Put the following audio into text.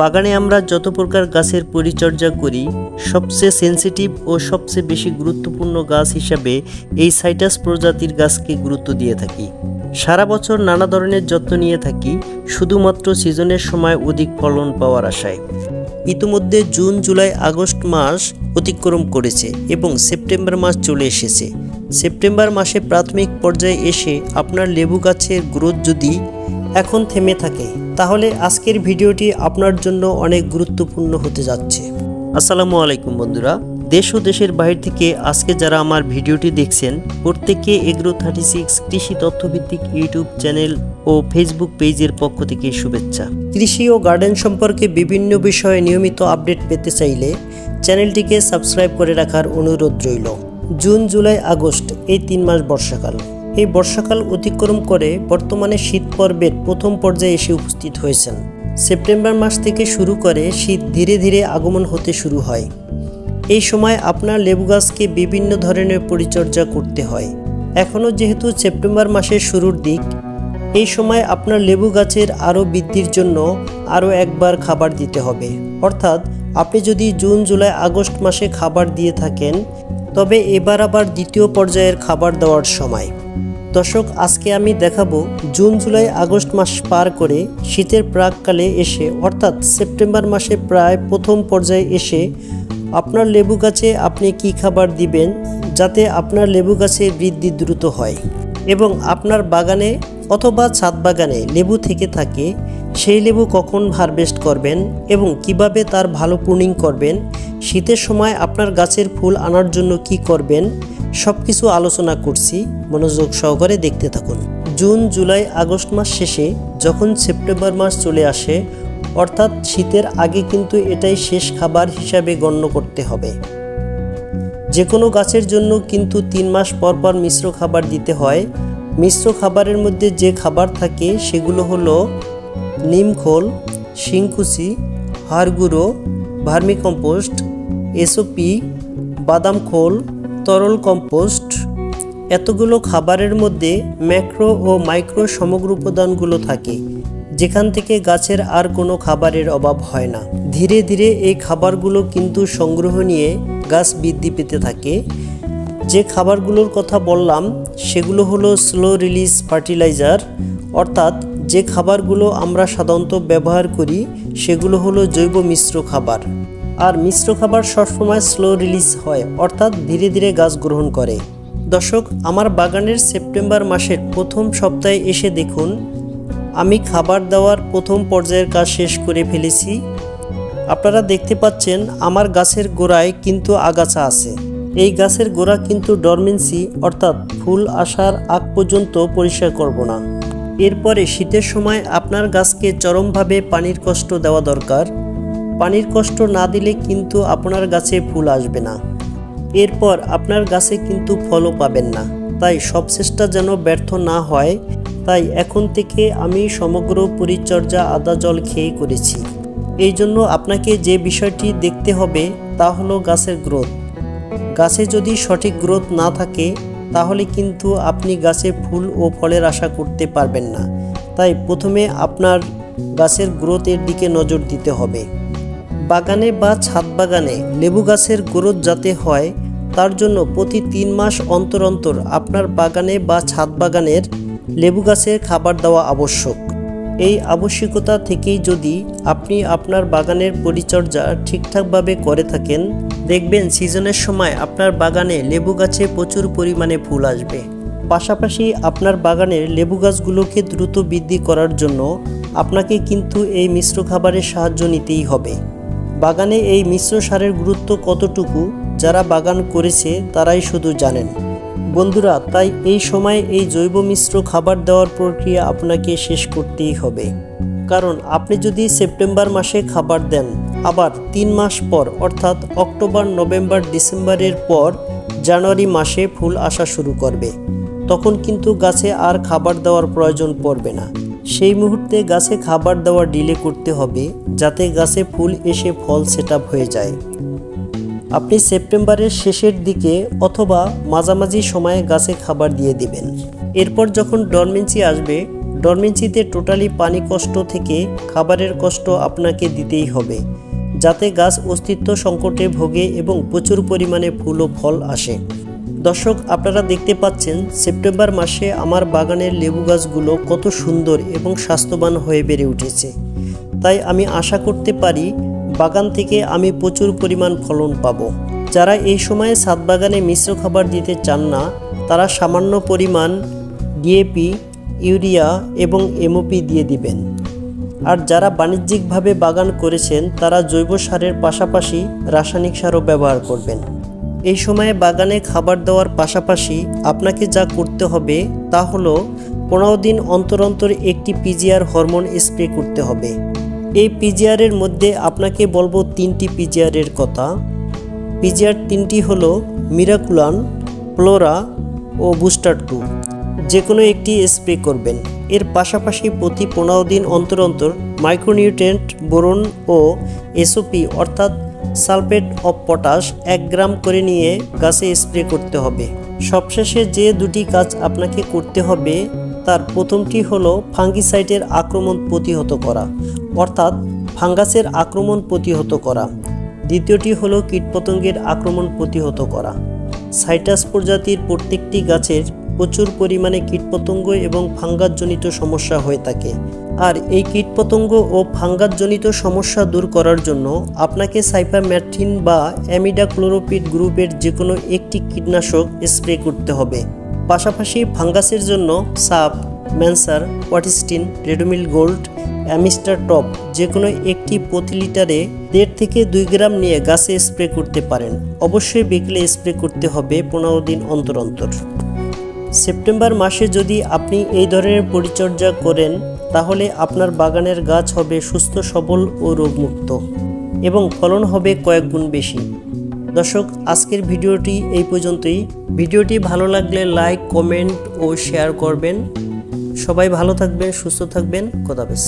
বাগানে আমরা যত প্রকার গাছের পরিচর্যা করি, সবচেয়ে সেন্সিটিভ ও সবচেয়ে বেশি গুরুত্বপূর্ণ গাছ হিসাবে এই সাইটাস প্রজাতির গাছকে গুরুত্ব দিয়ে থাকি। সারা বছর নানা ধরনের যত্ন নিয়ে থাকি শুধুমাত্র সিজনের সময় অধিক ফলন পাওয়ার আশায়। ইতিমধ্যে জুন, জুলাই, আগস্ট মাস অতিক্রম করেছে এবং সেপ্টেম্বর মাস চলে এসেছে। সেপ্টেম্বর মাসে প্রাথমিক পর্যায়ে এসে আপনার লেবু গাছের গ্রোথ যদি এখন থেমে থাকে, তাহলে আজকের ভিডিওটি আপনার জন্য অনেক গুরুত্বপূর্ণ হতে যাচ্ছে। আসসালামু আলাইকুম বন্ধুরা, দেশ ও দেশের বাইরে থেকে আজকে যারা আমার ভিডিওটি দেখছেন, প্রত্যেককে এগ্রো36 কৃষি তথ্যভিত্তিক ইউটিউব চ্যানেল ও ফেসবুক পেজের পক্ষ থেকে শুভেচ্ছা। কৃষি ও গার্ডেন সম্পর্কে বিভিন্ন বিষয়ে নিয়মিত আপডেট পেতে চাইলে চ্যানেলটিকে সাবস্ক্রাইব করে রাখার অনুরোধ রইল। জুন, জুলাই, আগস্ট এই 3 মাস বর্ষাকাল। এই বর্ষাকাল অতিক্রম করে বর্তমানে শীত পর্বের প্রথম পর্যায়ে এসে উপস্থিত হয়েছেন। সেপ্টেম্বর মাস থেকে শুরু করে শীত ধীরে ধীরে আগমন হতে শুরু হয়। এই সময় আপনার লেবু গাছকে বিভিন্ন ধরনের পরিচর্যা করতে হয়। এখনও যেহেতু সেপ্টেম্বর মাসের শুরুর দিক, এই সময় আপনার লেবু গাছের আরও বৃদ্ধির জন্য আরও একবার খাবার দিতে হবে। অর্থাৎ আপনি যদি জুন, জুলাই, আগস্ট মাসে খাবার দিয়ে থাকেন, তবে এবার আবার দ্বিতীয় পর্যায়ের খাবার দেওয়ার সময়। দর্শক, আজকে আমি দেখাবো জুন, জুলাই, আগস্ট মাস পার করে শীতের প্রাককালে এসে, অর্থাৎ সেপ্টেম্বর মাসে প্রায় প্রথম পর্যায়ে এসে আপনার লেবু গাছে আপনি কি খাবার দিবেন যাতে আপনার লেবু গাছের বৃদ্ধি দ্রুত হয় এবং আপনার বাগানে অথবা ছাদ বাগানে লেবু থেকে থাকে সেই লেবু কখন হারভেস্ট করবেন এবং কিভাবে তার ভালো প্রুনিং করবেন, শীতের সময় আপনার গাছের ফুল আনার জন্য কি করবেন, সব কিছু আলোচনা করছি। মনোযোগ সহকারে দেখতে থাকুন। জুন, জুলাই, আগস্ট মাস শেষে যখন সেপ্টেম্বর মাস চলে আসে, অর্থাৎ শীতের আগে কিন্তু এটাই শেষ খাবার হিসাবে গণ্য করতে হবে। যে কোনো গাছের জন্য কিন্তু 3 মাস পর পর মিশ্র খাবার দিতে হয়। মিশ্র খাবারের মধ্যে যে খাবার থাকে সেগুলো হলো নিমখোল, শিংকুচি, হাড় গুঁড়ো, ভার্মিকম্পোস্ট, এসওপি, বাদাম খোল, তরল কম্পোস্ট। এতগুলো খাবারের মধ্যে ম্যাক্রো ও মাইক্রো সমগ্র উপাদানগুলো থাকে, যেখান থেকে গাছের আর কোনো খাবারের অভাব হয় না। ধীরে ধীরে এই খাবারগুলো কিন্তু সংগ্রহ নিয়ে গাছ বৃদ্ধি পেতে থাকে। যে খাবারগুলোর কথা বললাম সেগুলো হলো স্লো রিলিজ ফার্টিলাইজার, অর্থাৎ যে খাবারগুলো আমরা সাধারণত ব্যবহার করি সেগুলো হলো জৈব মিশ্র খাবার। আর মিশ্র খাবার সবসময় স্লো রিলিজ হয়, অর্থাৎ ধীরে ধীরে গাছ গ্রহণ করে। দর্শক, আমার বাগানের সেপ্টেম্বর মাসের প্রথম সপ্তাহে এসে দেখুন আমি খাবার দেওয়ার প্রথম পর্যায়ের কাজ শেষ করে ফেলেছি। আপনারা দেখতে পাচ্ছেন আমার গাছের গোড়ায় কিন্তু আগাছা আছে। এই গাছের গোড়া কিন্তু ডরমেন্সি, অর্থাৎ ফুল আসার আগ পর্যন্ত পরিষ্কার করব না। এরপরে শীতের সময় আপনার গাছকে চরমভাবে পানির কষ্ট দেওয়া দরকার। পানির কষ্ট না দিলে কিন্তু আপনার গাছে ফুল আসবে না। এরপর আপনার গাছে কিন্তু ফলও পাবেন না। তাই সব চেষ্টা যেন ব্যর্থ না হয়, তাই এখন থেকে আমি সমগ্র পরিচর্যা আদা জল খেয়ে করেছি। এই জন্য আপনাকে যে বিষয়টি দেখতে হবে তা হলো গাছের গ্রোথ। গাছে যদি সঠিক গ্রোথ না থাকে তাহলে কিন্তু আপনি গাছে ফুল ও ফলের আশা করতে পারবেন না। তাই প্রথমে আপনার গাছের গ্রোথের দিকে নজর দিতে হবে। বাগানে বা ছাদ বাগানে লেবু গাছের গ্রোথ যাতে হয় তার জন্য প্রতি 3 মাস অন্তর অন্তর আপনার বাগানে বা ছাদ বাগানের লেবু গাছের খাবার দেওয়া আবশ্যক। এই আবশ্যকতা থেকেই যদি আপনি আপনার বাগানের পরিচর্যা ঠিকঠাকভাবে করে থাকেন, দেখবেন সিজনের সময় আপনার বাগানে লেবু গাছে প্রচুর পরিমাণে ফুল আসবে। পাশাপাশি আপনার বাগানের লেবু গাছগুলোকে দ্রুত বৃদ্ধি করার জন্য আপনাকে কিন্তু এই মিশ্র খাবারের সাহায্য নিতেই হবে। বাগানে এই মিশ্র সারের গুরুত্ব কতটুকু যারা বাগান করেছে তারাই শুধু জানেন। বন্ধুরা, তাই এই সময় এই জৈব মিশ্র খাবার দেওয়ার প্রক্রিয়া আপনাকে শেষ করতেই হবে। কারণ আপনি যদি সেপ্টেম্বর মাসে খাবার দেন, আবার 3 মাস পর অর্থাৎ অক্টোবর, নভেম্বর, ডিসেম্বরের পর জানুয়ারি মাসে ফুল আসা শুরু করবে, তখন কিন্তু গাছে আর খাবার দেওয়ার প্রয়োজন পড়বে না। সেই মুহূর্তে গাছে খাবার দেওয়া ডিলে করতে হবে যাতে গাছে ফুল এসে ফল সেটআপ হয়ে যায়। আপনি সেপ্টেম্বরের শেষের দিকে অথবা মাঝামাঝি সময়ে গাছে খাবার দিয়ে দিবেন। এরপর যখন ডরমেন্সি আসবে, ডরমেন্সিতে টোটালি পানি কষ্ট থেকে খাবারের কষ্ট আপনাকে দিতেই হবে, যাতে গাছ অস্তিত্ব সংকটে ভোগে এবং প্রচুর পরিমাণে ফুল ও ফল আসে। দর্শক, আপনারা দেখতে পাচ্ছেন সেপ্টেম্বর মাসে আমার বাগানের লেবু গাছগুলো কত সুন্দর এবং স্বাস্থ্যবান হয়ে বেড়ে উঠেছে। তাই আমি আশা করতে পারি বাগান থেকে আমি প্রচুর পরিমাণ ফলন পাবো। যারা এই সময়ে ছাদ বাগানে মিশ্র খাবার দিতে চান না, তারা সামান্য পরিমাণ ডিএপি, ইউরিয়া এবং এমওপি দিয়ে দিবেন। আর যারা বাণিজ্যিকভাবে বাগান করেছেন তারা জৈব সারের পাশাপাশি রাসায়নিক সারও ব্যবহার করবেন। এই সময়ে বাগানে খাবার দেওয়ার পাশাপাশি আপনাকে যা করতে হবে তা হলো 15 দিন অন্তর অন্তর একটি পিজিআর হরমোন স্প্রে করতে হবে। এই পিজিআরের মধ্যে আপনাকে বলবো 3টি পিজিআরের কথা। পিজিআর 3টি হলো মিরাকুলান, ফ্লোরা ও বুস্টার 2। যে কোনো একটি স্প্রে করবেন। এর পাশাপাশি প্রতি 15 দিন অন্তর অন্তর মাইক্রোনিউট্রিয়েন্ট, বোরন ও এসওপি অর্থাৎ সালফেট অফ পটাশ 1 গ্রাম করে নিয়ে গাছে স্প্রে করতে হবে। সবশেষে যে দুটি কাজ আপনাকে করতে হবে তার প্রথমটি হলো ফাঙ্গিসাইডের আক্রমণ প্রতিহত করা, অর্থাৎ ফাঙ্গাসের আক্রমণ প্রতিহত করা। দ্বিতীয়টি হলো কীটপতঙ্গের আক্রমণ প্রতিহত করা। সাইটাস প্রজাতির প্রত্যেকটি গাছের প্রচুর পরিমাণে কীটপতঙ্গ এবং ফাঙ্গাসজনিত সমস্যা হয়ে থাকে। আর এই কীটপতঙ্গ ও ফাঙ্গাসজনিত সমস্যা দূর করার জন্য আপনাকে সাইপারমেথ্রিন বা অ্যামিডাক্লোরোপিড গ্রুপের যে কোনো একটি কীটনাশক স্প্রে করতে হবে। পাশাপাশি ফাঙ্গাসের জন্য সাপ, ম্যানসার, ওয়াটিস্টিন, রেডোমিল গোল্ড, অ্যামিস্টার টপ যে কোনো একটি প্রতি লিটারে 1.5 থেকে 2 গ্রাম নিয়ে গাছে স্প্রে করতে পারেন। অবশ্যই বিকেলে স্প্রে করতে হবে 15 দিন অন্তর অন্তর। সেপ্টেম্বর মাসে যদি আপনি এই ধরনের পরিচর্যা করেন তাহলে আপনার বাগানের গাছ হবে সুস্থ সবল ও রোগমুক্ত এবং ফলন হবে কয়েক গুণ বেশি। দর্শক, আজকের ভিডিওটি এই পর্যন্তই। ভিডিওটি ভালো লাগলে লাইক, কমেন্ট ও শেয়ার করবেন। সবাই ভালো থাকবেন, সুস্থ থাকবেন। খোদা হাফেজ।